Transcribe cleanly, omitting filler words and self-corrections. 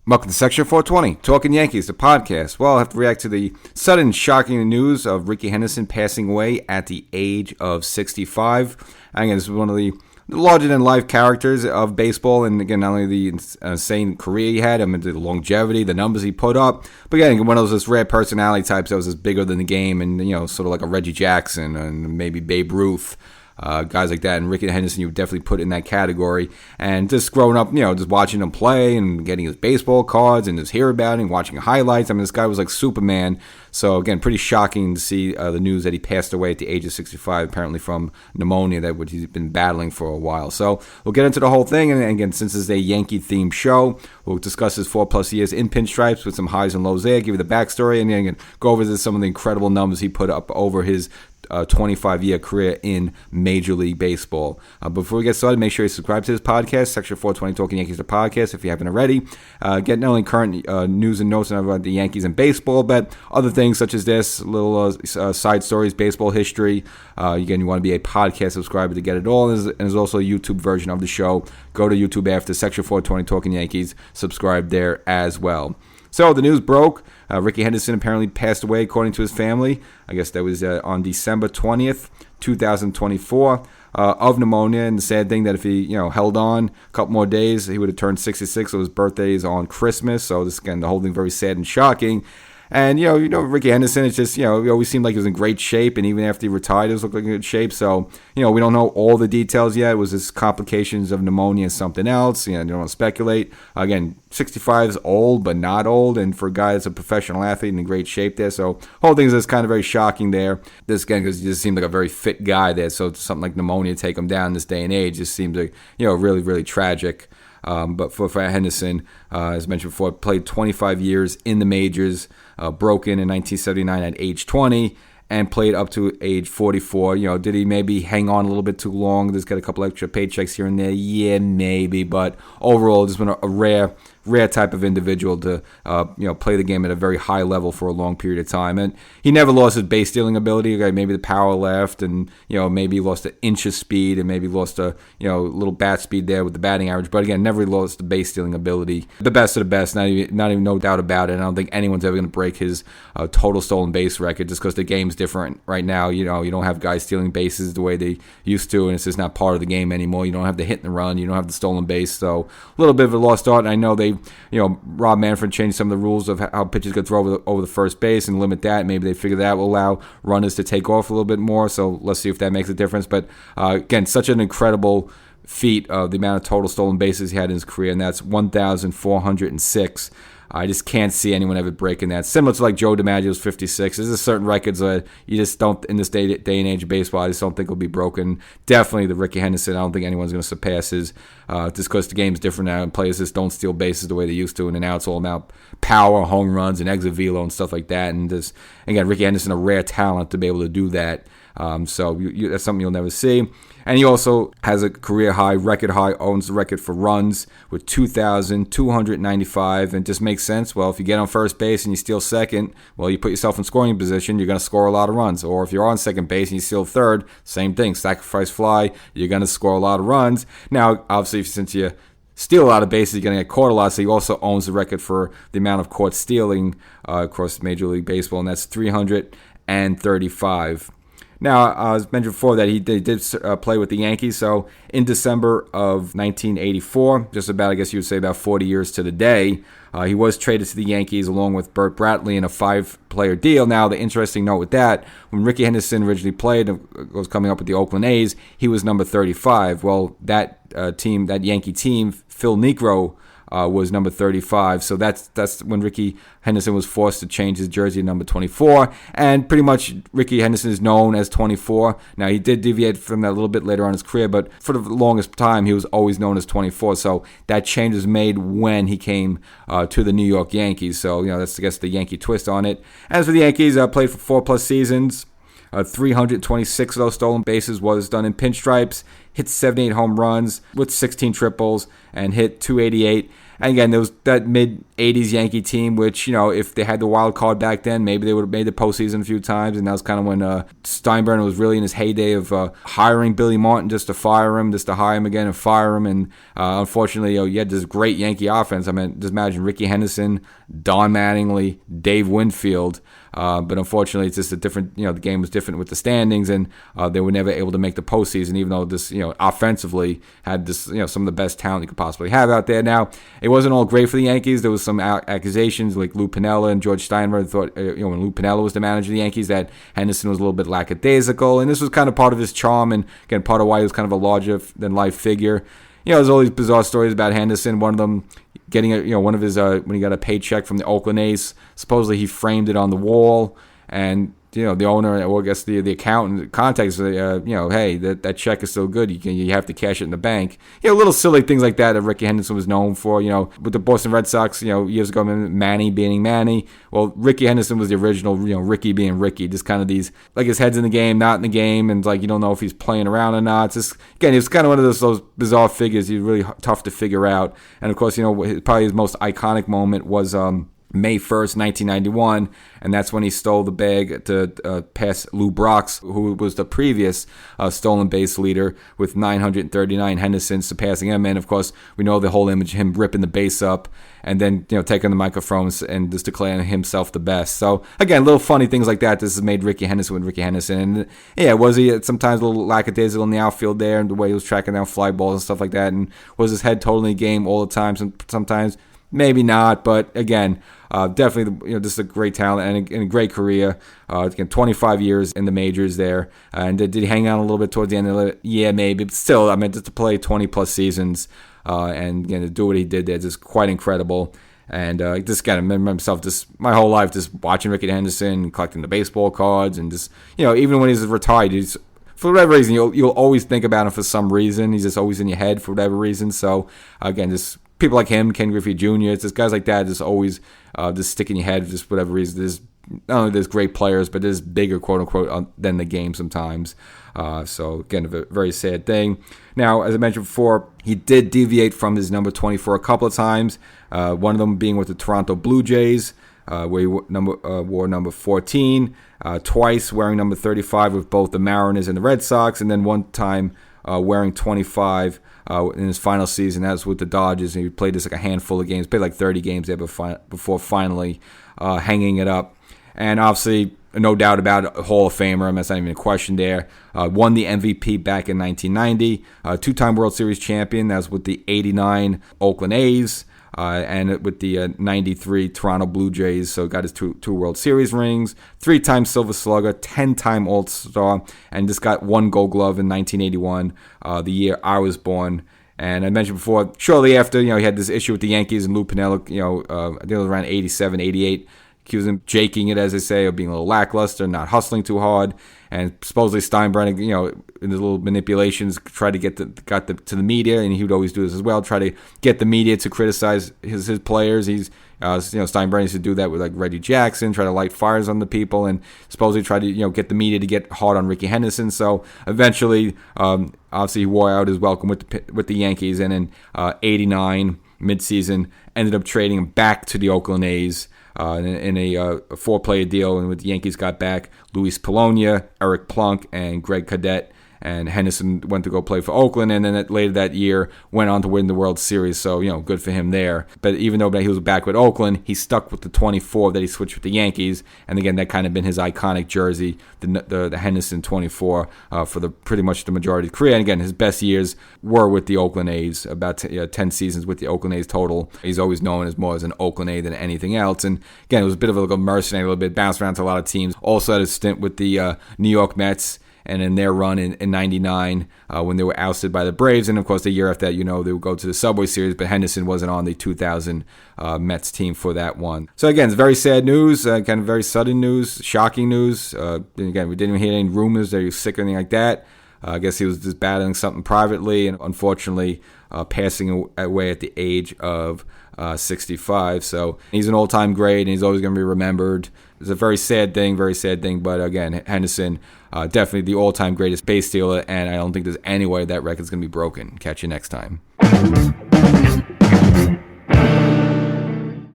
Welcome to Section 420, Talkin Yankees, the podcast. Well, I have to react to the sudden shocking news of Rickey Henderson passing away at the age of 65. Again, this is one of the larger-than-life characters of baseball, and again, not only the insane career he had, the longevity, the numbers he put up, but again, one of those rare personality types that was just bigger than the game, and sort of like a Reggie Jackson and maybe Babe Ruth. Guys like that, and Rickey Henderson you would definitely put in that category. And just growing up, just watching him play and getting his baseball cards and just hear about him, watching highlights. I mean, this guy was like Superman. So again, pretty shocking to see the news that he passed away at the age of 65, apparently from pneumonia, which he's been battling for a while. So we'll get into the whole thing, and again, since it's a Yankee-themed show, we'll discuss his 4+ years in pinstripes with some highs and lows there, give you the backstory, and then again, go over some of the incredible numbers he put up over hhis 25-year career in Major League Baseball. Before we get started, make sure you subscribe to this podcast, Section 420 Talkin Yankees, the podcast, if you haven't already. Get not only current news and notes about the Yankees and baseball, but other things such as this, little side stories, baseball history. Again, you want to be a podcast subscriber to get it all. And there's also a YouTube version of the show. Go to YouTube after Section 420 Talkin Yankees. Subscribe there as well. So the news broke. Rickey Henderson apparently passed away, according to his family. I guess that was on December 20th, 2024, of pneumonia. And the sad thing that if he, held on a couple more days, he would have turned 66. So his birthday is on Christmas. So this, again, the whole thing very sad and shocking. And, Rickey Henderson, it's just, he always seemed like he was in great shape. And even after he retired, he was looking like in good shape. So, we don't know all the details yet. It was just complications of pneumonia and something else. You don't want to speculate. Again, 65 is old, but not old. And for a guy that's a professional athlete and in great shape there. So, whole thing is just kind of very shocking there. This, again, because he just seemed like a very fit guy there. So, something like pneumonia take him down this day and age just seems like, really, really tragic. But for Henderson, as mentioned before, played 25 years in the majors, broken in 1979 at age 20, and played up to age 44. Did he maybe hang on a little bit too long? Just got a couple extra paychecks here and there. Yeah, maybe. But overall, just been a rare type of individual to play the game at a very high level for a long period of time. And he never lost his base stealing ability. Maybe the power left, and maybe he lost an inch of speed, and maybe lost a little bat speed there with the batting average. But again, never lost the base stealing ability. The best of the best, not even no doubt about it. And I don't think anyone's ever going to break his total stolen base record just because the game's different right now. You don't have guys stealing bases the way they used to, and it's just not part of the game anymore. You don't have the hit and run. You don't have the stolen base. So a little bit of a lost art. And I know they Rob Manfred changed some of the rules of how pitchers could throw over the first base and limit that. Maybe they figure that will allow runners to take off a little bit more. So let's see if that makes a difference. But again, such an incredible feat of the amount of total stolen bases he had in his career, and that's 1,406. I just can't see anyone ever breaking that. Similar to like Joe DiMaggio's 56. There's just certain records that you just don't, in this day and age of baseball, I just don't think will be broken. Definitely the Rickey Henderson, I don't think anyone's going to surpass his, just because the game's different now and players just don't steal bases the way they used to. And now it's all about power, home runs, and exit velo and stuff like that. And just, again, Rickey Henderson, a rare talent to be able to do that. So that's something you'll never see. And he also has a career high, record high, owns the record for runs with 2,295. And it just makes sense. Well, if you get on first base and you steal second, well, you put yourself in scoring position, you're going to score a lot of runs. Or if you're on second base and you steal third, same thing, sacrifice fly, you're going to score a lot of runs. Now, obviously, since you steal a lot of bases, you're going to get caught a lot, so he also owns the record for the amount of caught stealing across Major League Baseball, and that's 335. Now, as mentioned before, that he did play with the Yankees. So in December of 1984, just about, I guess you would say about 40 years to the day, he was traded to the Yankees along with Burt Bradley in a 5-player deal. Now, the interesting note with that, when Rickey Henderson originally played, was coming up with the Oakland A's, he was number 35. Well, that Yankee team, Phil Niekro, was number 35. So that's when Rickey Henderson was forced to change his jersey to number 24. And pretty much Rickey Henderson is known as 24. Now, he did deviate from that a little bit later on in his career, but for the longest time, he was always known as 24. So that change was made when he came to the New York Yankees. So, that's, I guess, the Yankee twist on it. As for the Yankees, played for 4+ seasons. 326 of those stolen bases was done in pinstripes, hit 78 home runs with 16 triples, and hit 288. And again, there was that mid-'80s Yankee team, which, if they had the wild card back then, maybe they would have made the postseason a few times. And that was kind of when Steinbrenner was really in his heyday of hiring Billy Martin just to fire him, just to hire him again and fire him. And unfortunately, you had this great Yankee offense. I mean, just imagine Rickey Henderson, Don Mattingly, Dave Winfield. But unfortunately, it's just a different, the game was different with the standings, and they were never able to make the postseason, even though this, offensively had this, some of the best talent you could possibly have out there. Now, it wasn't all great for the Yankees. There was some accusations, like Lou Piniella and George Steinbrenner thought, when Lou Piniella was the manager of the Yankees, that Henderson was a little bit lackadaisical, and this was kind of part of his charm, and again, part of why he was kind of a larger-than-life figure. There's all these bizarre stories about Henderson. One of them getting one of his when he got a paycheck from the Oakland A's, supposedly he framed it on the wall, and the owner, or I guess the accountant contacts, hey, that check is still good. You have to cash it in the bank. Little silly things like that Rickey Henderson was known for. With the Boston Red Sox, years ago, Manny being Manny. Well, Rickey Henderson was the original, Rickey being Rickey. Just kind of these, like, his head's in the game, not in the game, and like you don't know if he's playing around or not. It's just, again, it's kind of one of those bizarre figures. He's really tough to figure out. And of course, probably his most iconic moment was May 1st, 1991, and that's when he stole the bag to pass Lou Brox, who was the previous stolen base leader with 939, Henderson surpassing him. And of course, we know the whole image of him ripping the base up and then taking the microphones and just declaring himself the best. So again, little funny things like that. This has made Rickey Henderson with Rickey Henderson. And yeah, was he sometimes a little lackadaisical in the outfield there, and the way he was tracking down fly balls and stuff like that? And was his head totally in the game all the time? Sometimes maybe not, but again, definitely, just a great talent and a great career. Again, 25 years in the majors there. And did he hang on a little bit towards the end of it? Yeah, maybe. But still, I mean, just to play 20-plus seasons and to do what he did there, just quite incredible. And just got to remember himself just my whole life just watching Rickey Henderson, collecting the baseball cards, and just, even when he's retired, he's, for whatever reason, you'll always think about him for some reason. He's just always in your head for whatever reason. So, again, just people like him, Ken Griffey Jr., it's just guys like that just always just stick in your head for just whatever reason. Not only there's great players, but there's bigger, quote-unquote, than the game sometimes. So, again, a very sad thing. Now, as I mentioned before, he did deviate from his number 24 a couple of times, one of them being with the Toronto Blue Jays, where he wore number 14, twice wearing number 35 with both the Mariners and the Red Sox, and then one time wearing 25 in his final season. That was with the Dodgers, and he played just like a handful of games, played like 30 games there before finally hanging it up. And obviously, no doubt about it, a Hall of Famer, that's not even a question there. Won the MVP back in 1990, two-time World Series champion. That was with the 89 Oakland A's. And with the 93 Toronto Blue Jays, so got his two World Series rings, 3-time Silver Slugger, 10-time All-Star, and just got one Gold Glove in 1981, the year I was born. And I mentioned before, shortly after, he had this issue with the Yankees and Lou Piniella, I think it was around 87, 88, accused him jaking it, as they say, of being a little lackluster, not hustling too hard. And supposedly Steinbrenner, in his little manipulations, tried to got to the media, and he would always do this as well, try to get the media to criticize his players. He's, Steinbrenner used to do that with like Reggie Jackson, try to light fires on the people, and supposedly try to, get the media to get hard on Rickey Henderson. So eventually, obviously, he wore out his welcome with the Yankees, and in '89 midseason ended up trading him back to the Oakland A's. In a four-player deal, and with the Yankees got back Luis Polonia, Eric Plunk, and Greg Cadet. And Henderson went to go play for Oakland, and then later that year went on to win the World Series. So, good for him there. But even though he was back with Oakland, he stuck with the 24 that he switched with the Yankees. And again, that kind of been his iconic jersey, the Henderson 24, for the pretty much the majority of his career. And again, his best years were with the Oakland A's, about 10 seasons with the Oakland A's total. He's always known as more as an Oakland A than anything else. And again, it was a bit of a mercenary, a little bit, bounced around to a lot of teams. Also had a stint with the New York Mets, and in their run in 99 when they were ousted by the Braves. And, of course, the year after that, they would go to the Subway Series, but Henderson wasn't on the 2000 Mets team for that one. So, again, it's very sad news, kind of very sudden news, shocking news. Again, we didn't even hear any rumors that he was sick or anything like that. I guess he was just battling something privately and, unfortunately, passing away at the age of 65. So he's an all-time great, and he's always going to be remembered. It's a very sad thing, but again, Henderson, definitely the all-time greatest base stealer, and I don't think there's any way that record's going to be broken. Catch you next time.